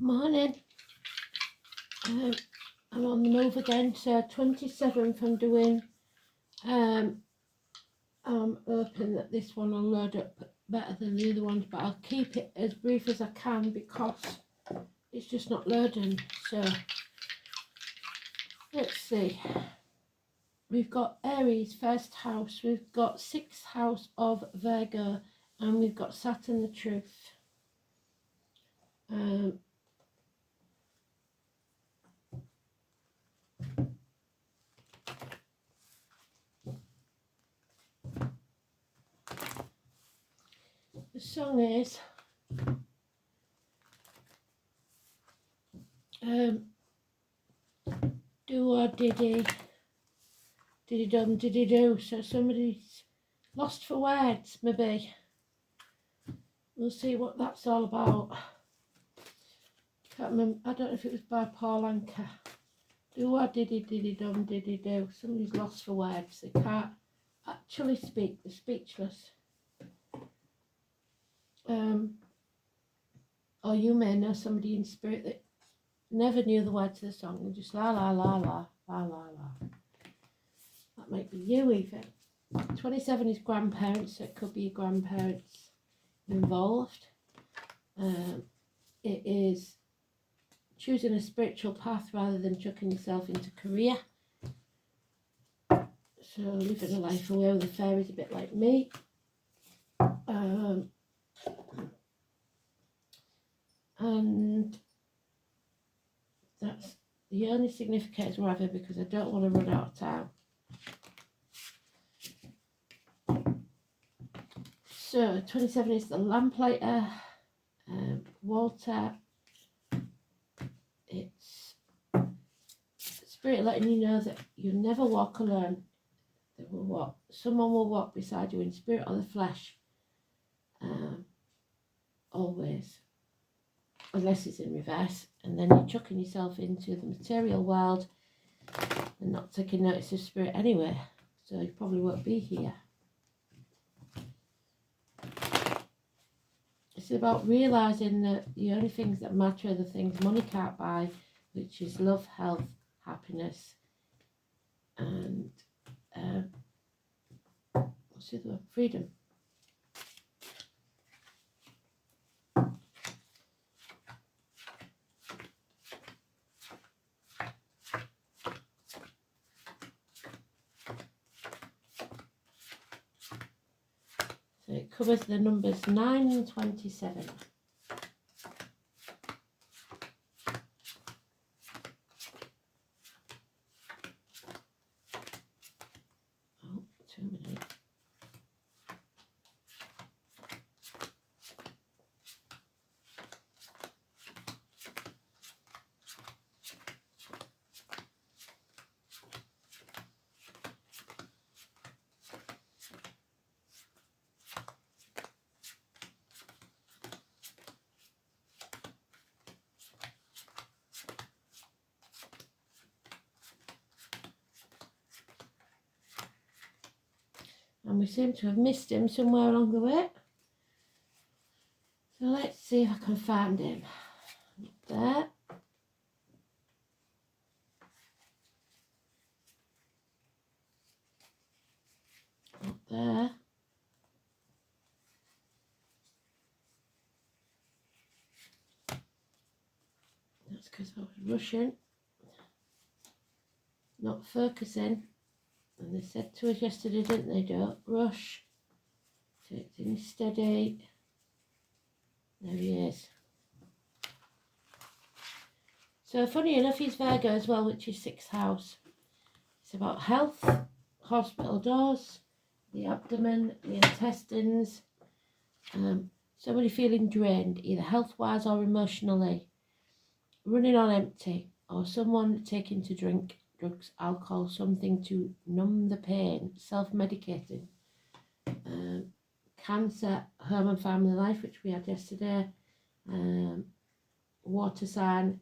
Morning. I'm on the move again. So 27th I'm doing. I'm hoping that this one will load up better than the other ones, but I'll keep it as brief as I can because it's just not loading. So let's see. We've got Aries, first house. We've got sixth house of Virgo, and we've got Saturn, the truth. The song is do or diddy dum diddy do. So somebody's lost for words, maybe. We'll see what that's all about. Can't remember. I don't know if it was by Paul Anka. Do or diddy dum diddy do. Somebody's lost for words. They can't actually speak. They're speechless. Or you may know somebody in spirit that never knew the words of the song and just la la la la la la la. That might be you even. 27 is grandparents, so it could be your grandparents involved. It is choosing a spiritual path rather than chucking yourself into career. So living a life away with the fairies, a bit like me. And that's the only significators we're having because I don't want to run out of time. So 27 is the lamplighter, Walter. It's spirit letting you know that you'll never walk alone. That will walk. Someone will walk beside you in spirit or the flesh. Always. Unless it's in reverse, and then you're chucking yourself into the material world and not taking notice of spirit anyway, so you probably won't be here. It's about realising that the only things that matter are the things money can't buy, which is love, health, happiness, and what's the other one? Freedom. So it covers the numbers 9 and 27. Oh, 2 minutes. And we seem to have missed him somewhere along the way. So let's see if I can find him. There. Up there. That's because I was rushing, not focusing. And they said to us yesterday, didn't they? Don't rush. Take things steady. There he is. So funny enough, he's Virgo as well, which is sixth house. It's about health, hospital doors, the abdomen, the intestines. Somebody feeling drained, either health-wise or emotionally. Running on empty, or someone taking to drink, drugs, alcohol, something to numb the pain, self-medicating. Cancer, home and family life, which we had yesterday. Water sign,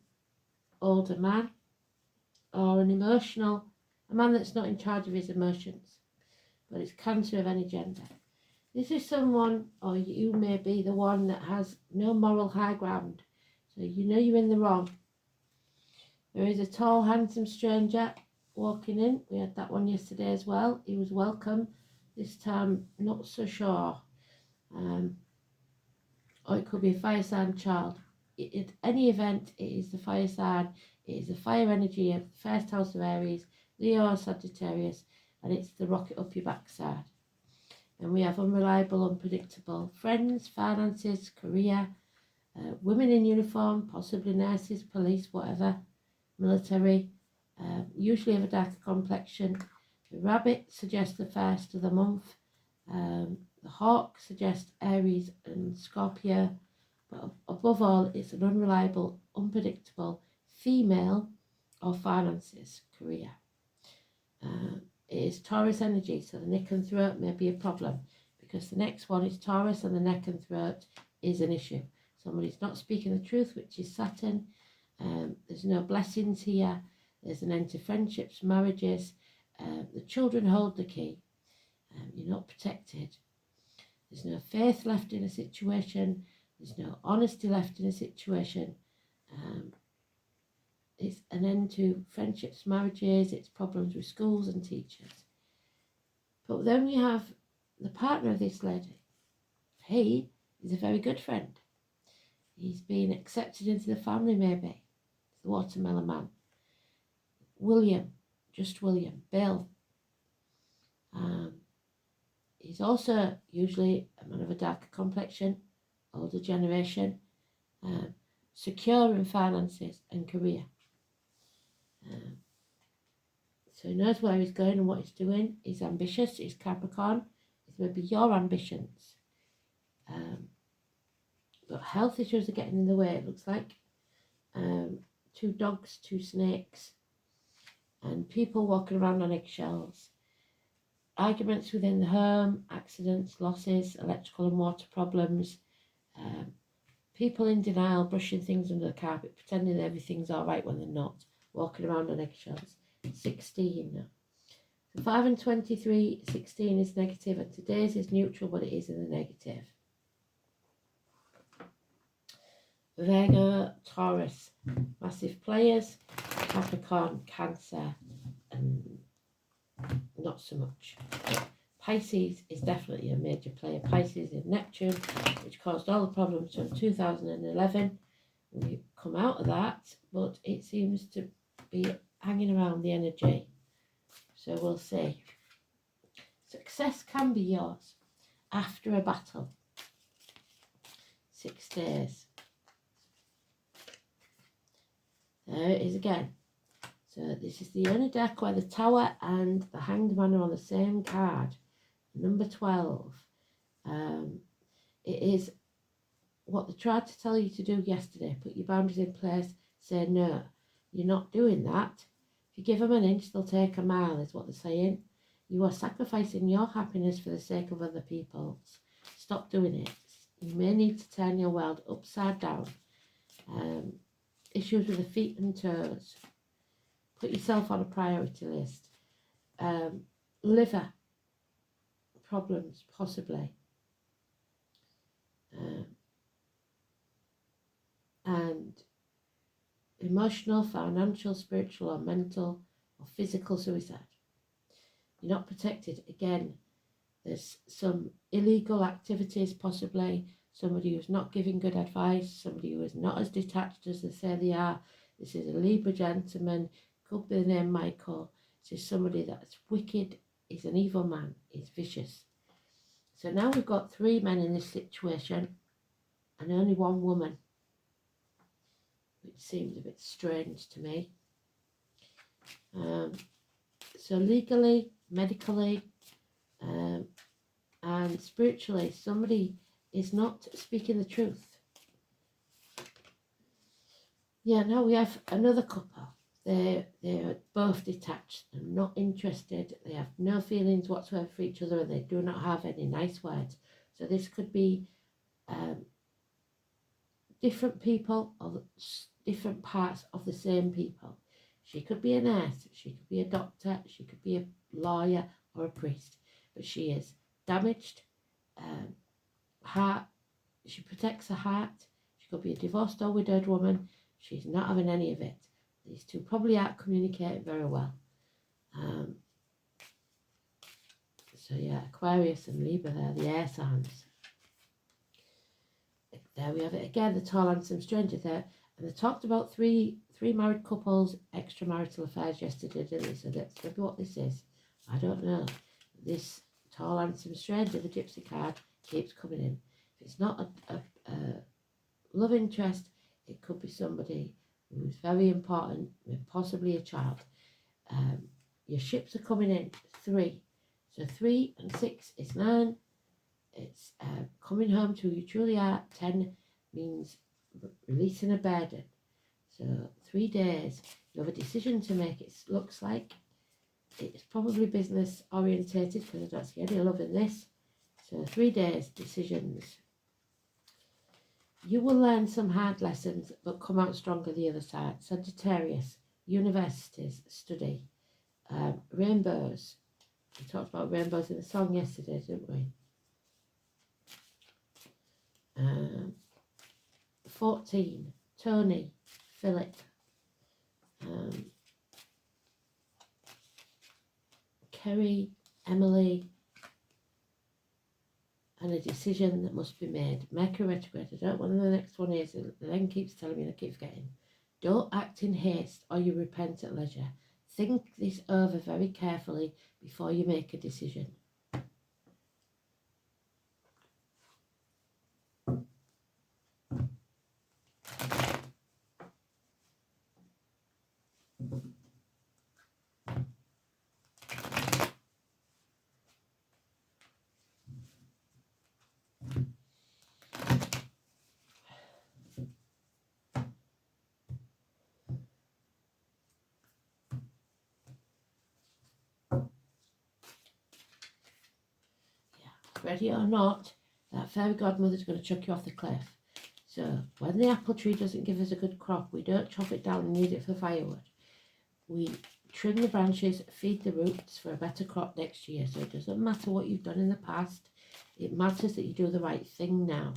older man, or an emotional, a man that's not in charge of his emotions, but it's Cancer of any gender. This is someone, or you may be the one that has no moral high ground. So you know you're in the wrong. There is a tall, handsome stranger walking in. We had that one yesterday as well. He was welcome. This time, not so sure. Or it could be a fire sign child. At any event, it is the fire sign. It is the fire energy of the first house of Aries, Leo or Sagittarius, and it's the rocket up your backside. And we have unreliable, unpredictable friends, finances, career, women in uniform, possibly nurses, police, whatever, military, usually of a darker complexion. The rabbit suggests the first of the month. The hawk suggests Aries and Scorpio. But above all, it's an unreliable, unpredictable female or finances, career. It is Taurus energy, so the neck and throat may be a problem because the next one is Taurus and the neck and throat is an issue. Somebody's not speaking the truth, which is Saturn. There's no blessings here. There's an end to friendships, marriages. The children hold the key. You're not protected. There's no faith left in a situation. There's no honesty left in a situation. It's an end to friendships, marriages. It's problems with schools and teachers. But then we have the partner of this lady. He is a very good friend. He's been accepted into the family, maybe. It's the watermelon man. William, just William. Bill. He's also usually a man of a darker complexion, older generation, secure in finances and career. So he knows where he's going and what he's doing. He's ambitious. He's Capricorn. It's maybe your ambitions. But health issues are getting in the way, it looks like. 2 dogs, 2 snakes, and people walking around on eggshells. Arguments within the home, accidents, losses, electrical and water problems. People in denial, brushing things under the carpet, pretending everything's all right when they're not. Walking around on eggshells. 16. So 5 and 23, 16 is negative, and today's is neutral, but it is in the negative. Virgo, Taurus, massive players. Capricorn, Cancer, and not so much. Pisces is definitely a major player. Pisces is Neptune, which caused all the problems from 2011. We've come out of that, but it seems to be hanging around the energy. So we'll see. Success can be yours after a battle. 6 days. There it is again. So this is the only deck where the Tower and the Hanged Man are on the same card. Number 12. It is what they tried to tell you to do yesterday. Put your boundaries in place. Say no. You're not doing that. If you give them an inch, they'll take a mile, is what they're saying. You are sacrificing your happiness for the sake of other people's. Stop doing it. You may need to turn your world upside down. Issues with the feet and toes. Put yourself on a priority list. Liver problems, possibly. And emotional, financial, spiritual or mental or physical suicide. You're not protected. Again, there's some illegal activities, possibly. Somebody who's not giving good advice. Somebody who is not as detached as they say they are. This is a Libra gentleman. Could be the name Michael. This is somebody that's wicked. He's an evil man. He's vicious. So now we've got 3 men in this situation and only 1 woman, which seems a bit strange to me. So legally, medically, and spiritually, somebody is not speaking the truth. Yeah, now we have another couple. They're both detached and not interested. They have no feelings whatsoever for each other, and they do not have any nice words. So this could be different people of different parts of the same people. She could be a nurse, she could be a doctor, she could be a lawyer or a priest, but she is damaged. Heart. She protects her heart. She She could be a divorced or widowed woman. She's not having any of it. These two probably aren't communicating very well. So yeah, Aquarius and Libra there, the air signs. There we have it again, the tall, handsome stranger there. And they talked about three married couples, extramarital affairs yesterday, didn't they? So that's maybe what this is. I don't know. This tall, handsome stranger, the gypsy card, keeps coming in. If it's not a love interest, it could be somebody who's very important, possibly a child. Your ships are coming in, 3. So 3 and 6 is 9. It's coming home to who you truly are. 10 means releasing a burden. So 3 days, you have a decision to make. It looks like it's probably business orientated because I don't see any love in this. So 3 days, decisions. You will learn some hard lessons but come out stronger the other side. Sagittarius, universities, study. Rainbows. We talked about rainbows in the song yesterday, didn't we? 14, Tony, Philip. Kerry, Emily. And a decision that must be made. Mercury retrograde. I don't know what the next one is. It then keeps telling me and I keep forgetting. Don't act in haste or you repent at leisure. Think this over very carefully before you make a decision. Ready or not, that fairy godmother's going to chuck you off the cliff. So when the apple tree doesn't give us a good crop, we don't chop it down and use it for firewood. We trim the branches, feed the roots for a better crop next year. So it doesn't matter what you've done in the past. It matters that you do the right thing now.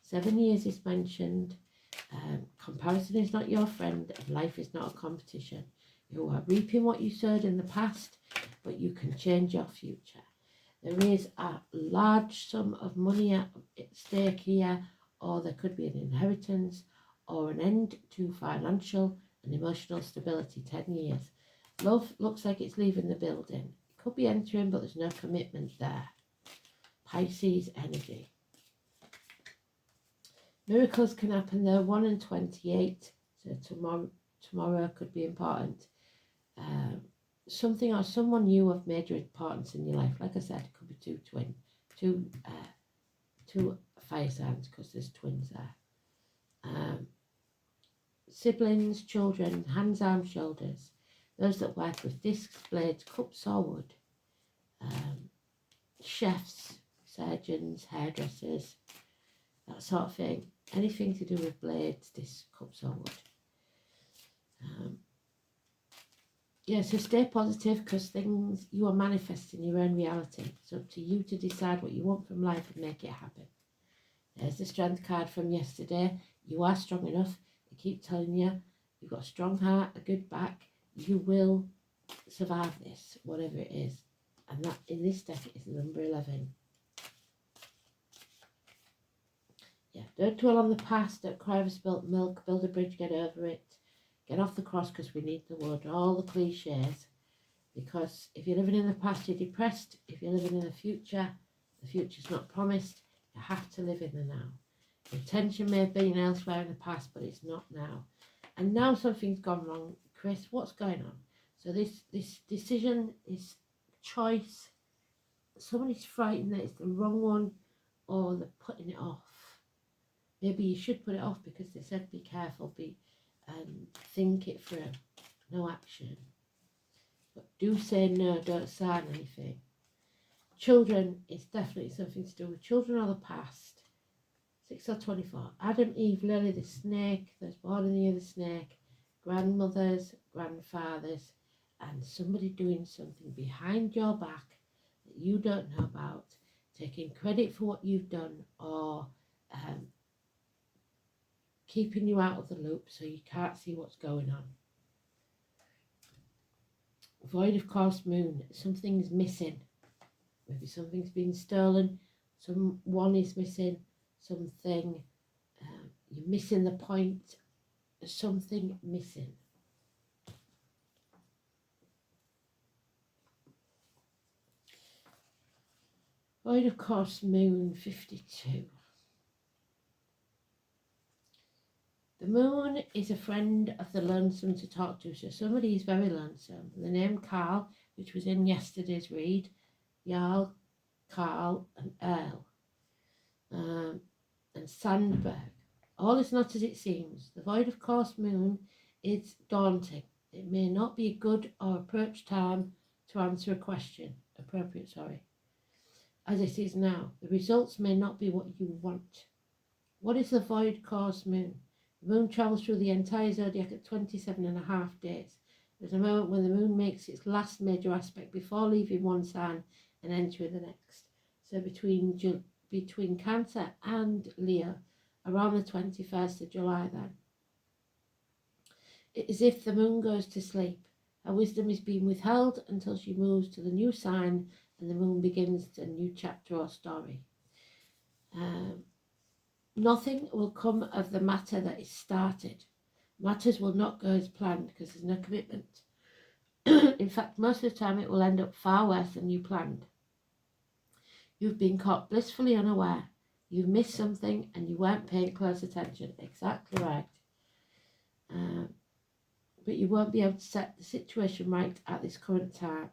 7 years is mentioned. Comparison is not your friend and life is not a competition. You are reaping what you sowed in the past, but you can change your future. There is a large sum of money at stake here, or there could be an inheritance or an end to financial and emotional stability. 10 years. Love looks like it's leaving the building. It could be entering, but there's no commitment there. Pisces energy. Miracles can happen there. 1 and 28. So tomorrow could be important. Something or someone new have major importance in your life. Like I said, it could be two fire signs because there's twins there. Siblings, children, hands, arms, shoulders. Those that work with discs, blades, cups or wood. Chefs, surgeons, hairdressers, that sort of thing. Anything to do with blades, discs, cups or wood. Yeah, so stay positive because things you are manifesting your own reality. It's up to you to decide what you want from life and make it happen. There's the strength card from yesterday. You are strong enough. I keep telling you, you've got a strong heart, a good back. You will survive this, whatever it is. And that in this deck is number 11. Yeah, don't dwell on the past. Don't cry over spilt milk. Build a bridge, get over it. Get off the cross because we need the wood. All the cliches. Because if you're living in the past, you're depressed. If you're living in the future's not promised. You have to live in the now. Your attention may have been elsewhere in the past, but it's not now. And now something's gone wrong. Chris, what's going on? So this decision, this choice, somebody's frightened that it's the wrong one or they're putting it off. Maybe you should put it off because they said be careful, think it through. No action. But do say no, don't sign anything. Children, it's definitely something to do with children or the past. 6 or 24. Adam, Eve, Lily, the snake, those born in the year of the snake, grandmothers, grandfathers, and somebody doing something behind your back that you don't know about, taking credit for what you've done or keeping you out of the loop so you can't see what's going on. Void of course moon, something's missing. Maybe something's been stolen, someone is missing, something, you're missing the point, there's something missing. Void of course moon 52. The moon is a friend of the lonesome to talk to, so somebody is very lonesome. The name Carl, which was in yesterday's read, Jarl, Carl and Earl, and Sandberg. All is not as it seems. The void of course moon is daunting. It may not be a good or appropriate time to answer a question, as it is now. The results may not be what you want. What is the void course moon? The moon travels through the entire zodiac at 27.5 days. There's a moment when the moon makes its last major aspect before leaving one sign and entering the next. So between Cancer and Leo, around the 21st of July then. It is as if the moon goes to sleep. Her wisdom is being withheld until she moves to the new sign and the moon begins a new chapter or story. Nothing will come of the matter that is started. Matters will not go as planned because there's no commitment. In fact, most of the time it will end up far worse than you planned. You've been caught blissfully unaware. You've missed something and you weren't paying close attention. Exactly right. But you won't be able to set the situation right at this current time.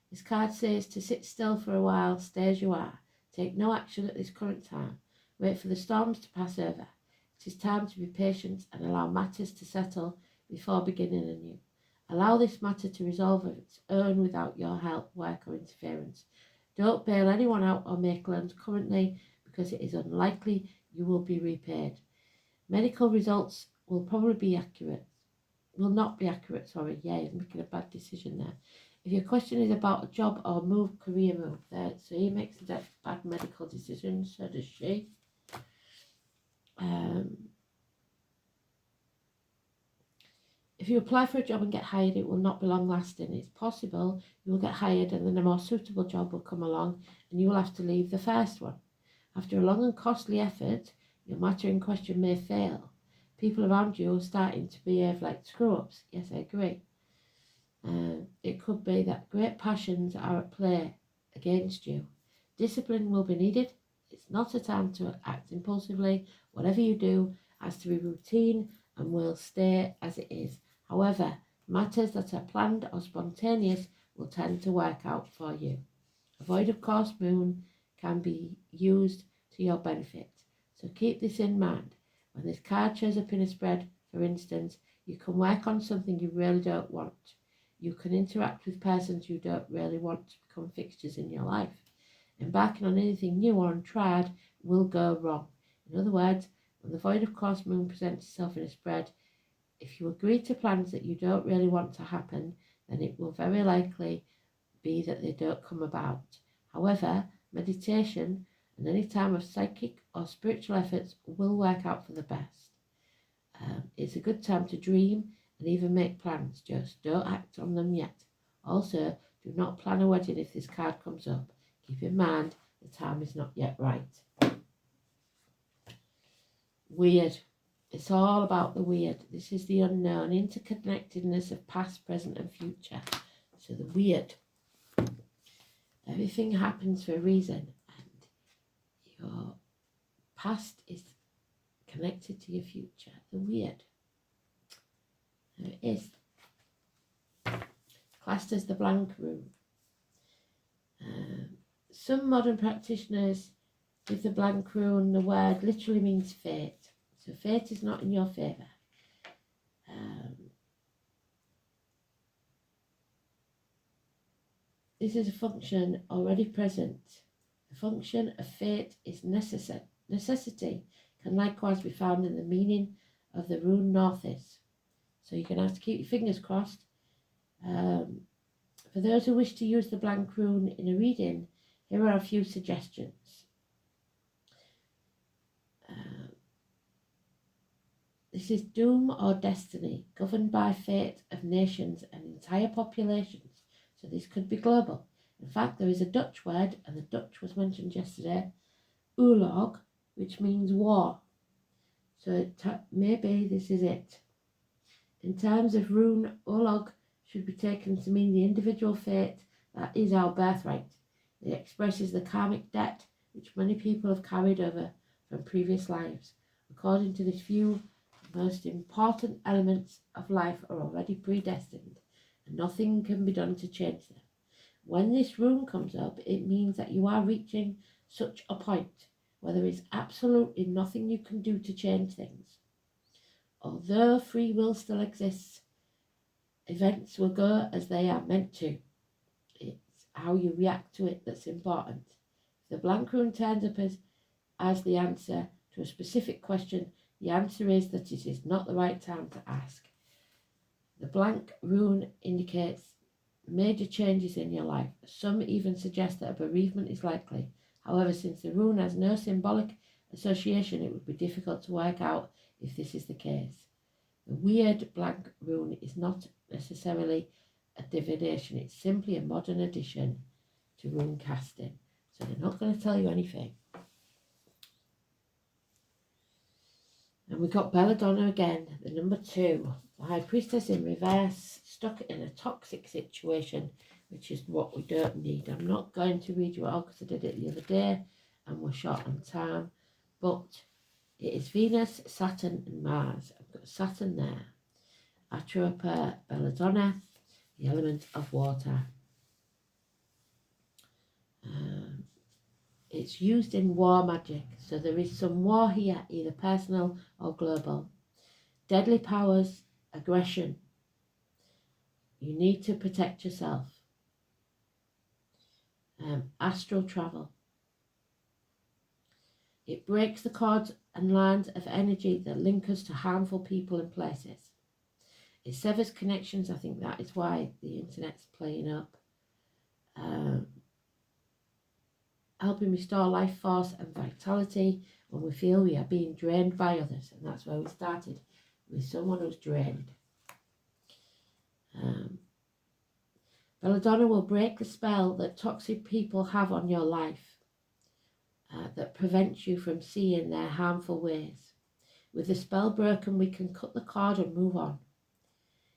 This card says to sit still for a while, stay as you are. Take no action at this current time. Wait for the storms to pass over. It is time to be patient and allow matters to settle before beginning anew. Allow this matter to resolve of its own without your help, work or interference. Don't bail anyone out or make loans currently because it is unlikely you will be repaid. Medical results will probably be accurate. Will not be accurate, sorry. Yeah, he's making a bad decision there. If your question is about a job or move, career move, there, so he makes a bad medical decision, so does she. If you apply for a job and get hired, it will not be long lasting. It's possible you will get hired and then a more suitable job will come along and you will have to leave the first one. After a long and costly effort, your matter in question may fail. People around you are starting to behave like screw-ups. Yes, I agree. It could be that great passions are at play against you. Discipline will be needed. It's not a time to act impulsively. Whatever you do has to be routine and will stay as it is. However, matters that are planned or spontaneous will tend to work out for you. A void of course moon can be used to your benefit. So keep this in mind. When this card shows up in a spread, for instance, you can work on something you really don't want. You can interact with persons you don't really want to become fixtures in your life. Embarking on anything new or untried will go wrong. In other words, when the void of course moon presents itself in a spread, if you agree to plans that you don't really want to happen, then it will very likely be that they don't come about. However, meditation and any time of psychic or spiritual efforts will work out for the best. It's a good time to dream and even make plans, just don't act on them yet. Also, do not plan a wedding if this card comes up. Keep in mind the time is not yet right. Weird. It's all about the weird. This is the unknown, interconnectedness of past, present and future. So the weird. Everything happens for a reason and your past is connected to your future. The weird. There it is. Classed as the blank room. Some modern practitioners give the blank rune the word literally means fate. So fate is not in your favour. This is a function already present. The function of fate is necessity can likewise be found in the meaning of the rune Northeast. So you're going to have to keep your fingers crossed. For those who wish to use the blank rune in a reading, here are a few suggestions. This is doom or destiny, governed by fate of nations and entire populations. So this could be global. In fact, there is a Dutch word, and the Dutch was mentioned yesterday, oorlog, which means war. So maybe this is it. In terms of rune, oorlog should be taken to mean the individual fate that is our birthright. It expresses the karmic debt which many people have carried over from previous lives. According to this view, the most important elements of life are already predestined, and nothing can be done to change them. When this rune comes up, it means that you are reaching such a point where there is absolutely nothing you can do to change things. Although free will still exists, events will go as they are meant to. It's how you react to it that's important. If the blank rune turns up as the answer to a specific question, the answer is that it is not the right time to ask. The blank rune indicates major changes in your life. Some even suggest that a bereavement is likely. However, since the rune has no symbolic association, it would be difficult to work out if this is the case. The weird blank rune is not necessarily a divination, it's simply a modern addition to rune casting. So they're not going to tell you anything. And we got Belladonna again, the number 2, the High Priestess in reverse, stuck in a toxic situation, which is what we don't need. I'm not going to read you all because I did it the other day and we're short on time, but it is Venus, Saturn and Mars. I've got Saturn there. Atropa Belladonna, the element of water. It's used in war magic, so there is some war here, either personal or global. Deadly powers, aggression. You need to protect yourself. Astral travel. It breaks the cords and lines of energy that link us to harmful people and places. It severs connections. I think that is why the internet's playing up. Helping restore life force and vitality when we feel we are being drained by others. And that's where we started, with someone who's drained. Belladonna will break the spell that toxic people have on your life that prevents you from seeing their harmful ways. With the spell broken, we can cut the cord and move on.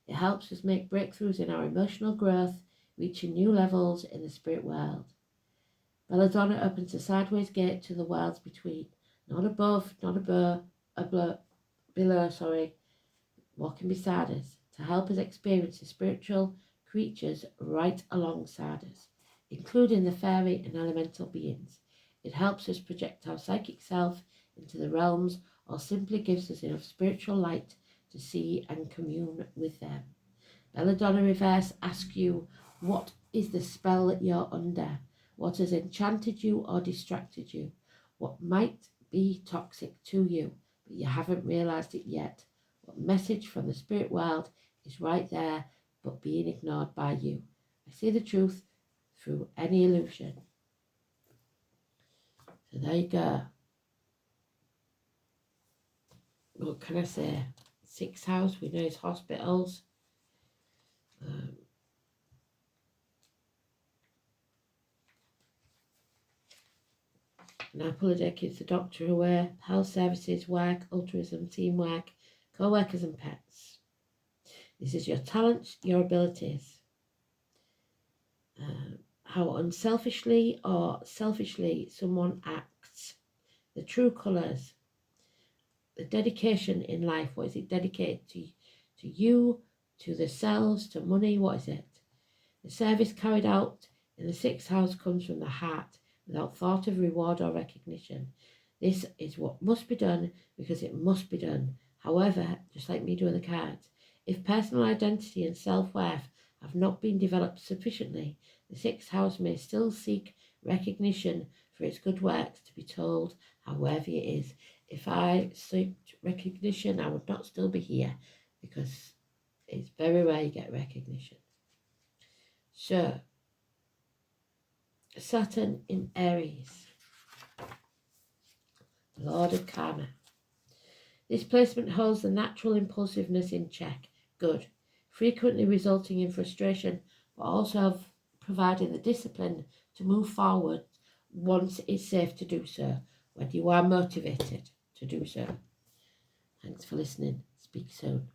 It helps us make breakthroughs in our emotional growth, reaching new levels in the spirit world. Belladonna opens a sideways gate to the worlds between, not above, not below, walking beside us, to help us experience the spiritual creatures right alongside us, including the fairy and elemental beings. It helps us project our psychic self into the realms, or simply gives us enough spiritual light to see and commune with them. Belladonna Reverse asks you, what is the spell that you're under? What has enchanted you or distracted you? What might be toxic to you, but you haven't realised it yet? What message from the spirit world is right there, but being ignored by you? I see the truth through any illusion. So there you go. What can I say? 6th house, we know it's hospitals. An apple a day keeps the doctor away. Health services, work, altruism, teamwork, co-workers and pets. This is your talents, your abilities. How unselfishly or selfishly someone acts. The true colours. The dedication in life. What is it dedicated to you, to the selves, to money? What is it? The service carried out in the 6th house comes from the heart, without thought of reward or recognition. This is what must be done because it must be done. However, just like me doing the cards, if personal identity and self-worth have not been developed sufficiently, the 6th house may still seek recognition for its good works, to be told how worthy it is. If I sought recognition, I would not still be here, because it's very rare you get recognition. So, Saturn in Aries, Lord of Karma. This placement holds the natural impulsiveness in check. Good. Frequently resulting in frustration, but also providing the discipline to move forward once it's safe to do so, when you are motivated to do so. Thanks for listening. Speak soon.